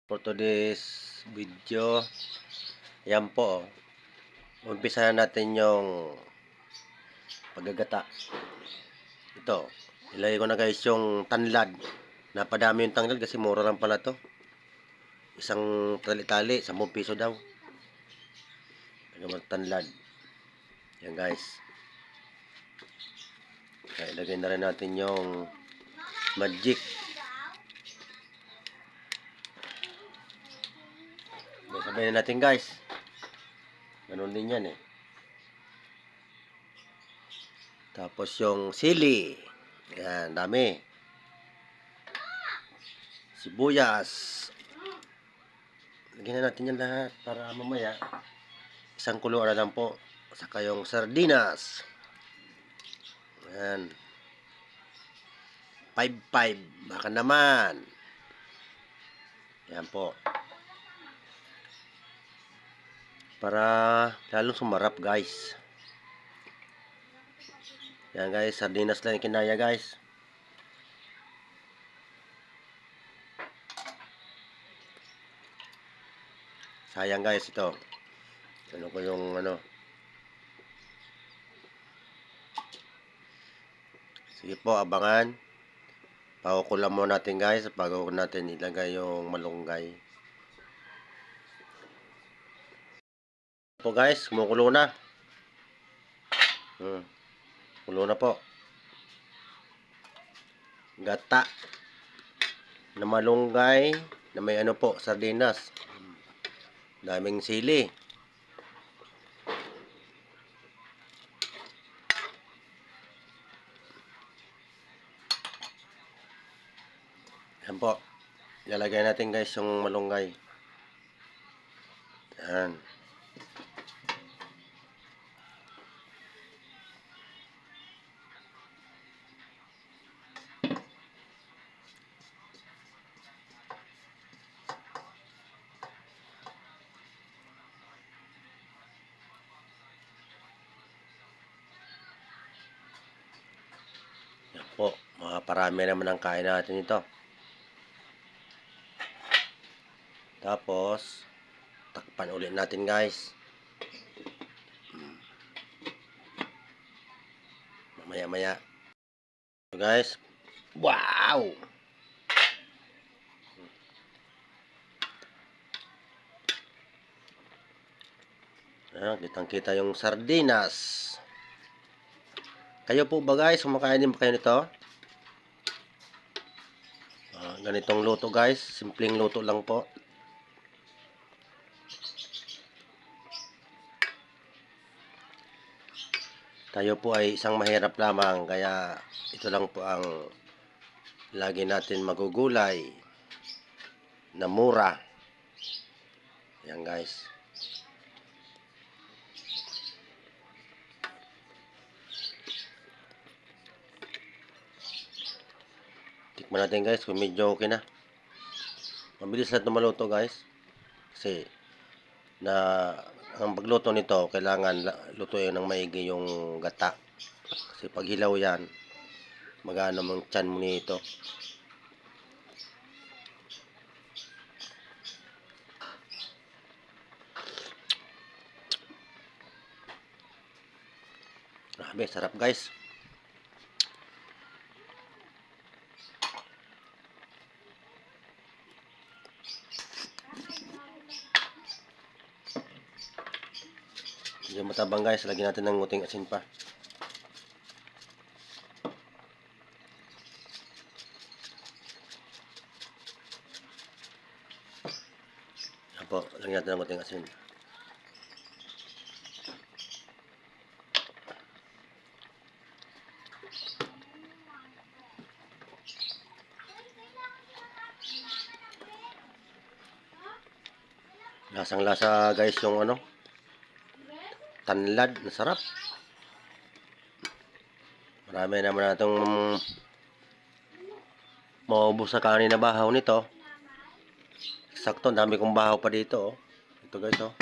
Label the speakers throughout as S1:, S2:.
S1: For today's video, yan po. Umpisahan natin yung paggagata. Ito, ilagay ko na guys yung tanlad. Napadami yung tanlad kasi mura lang pala to. Isang tali-tali, 10 piso daw. Tanlad. Yan guys. Kaya ilagay na rin natin yung magic. Sabihin natin guys. Ganun din yan eh. Tapos yung sili. Yan, dami. Sibuyas. Lagyan na natin yan lahat para mamaya isang kulo na lang po. Saka yung sardinas. Yan. 5-5. Baka naman. Yan po. Para lalong sumarap guys. Yan guys. Sardinas lang yung kinaya guys. Sayang guys ito. Ano ko yung ano. Sige po, abangan. Pakukulam mo natin guys bago natin ilagay yung malunggay. Po guys, kumukulo na. Kulo na po. Gata na malunggay na may ano po, sardinas. Daming sili. Yan po. Ilalagay natin guys yung malunggay. Yan. Yan po. Parami naman ang kain natin ito. Tapos, takpan ulit natin guys. Mamaya-maya. So guys, wow! Ayan, kitang-kita yung sardinas. Kayo po ba guys, kumakain din ba kayo nito? Ganitong luto guys, simpleng luto lang po. Tayo po ay isang mahirap lamang, kaya ito lang po ang lagi natin magugulay na mura. Yan guys. Tikman natin guys kung medyo okay na. Mabilis lang maluto guys. Kasi ang pagluto nito kailangan lutuin ng maigi yung gata. Kasi pag hilaw yan, magano mong tiyan mo nito. Grabe, sarap guys. Hindi matabang guys, lagyan natin ng nguting asin pa. Yan po, lagyan natin ng nguting asin. Lasang-lasa guys yung ano, tanlad, masarap. Marami naman natong maubos sa kanin na bahaw nito. Sakto, dami kong bahaw pa dito. Ito guys oh.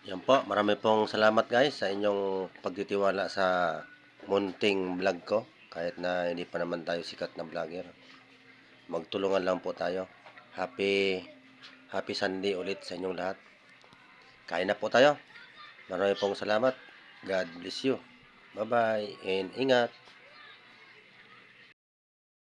S1: Yan po, marami pong salamat guys sa inyong pagtitiwala sa munting vlog ko. Kahit na hindi pa naman tayo sikat na vlogger. Magtulungan lang po tayo. Happy Sunday ulit sa inyong lahat. Kain na po tayo. Marami pong salamat. God bless you. Bye-bye and ingat.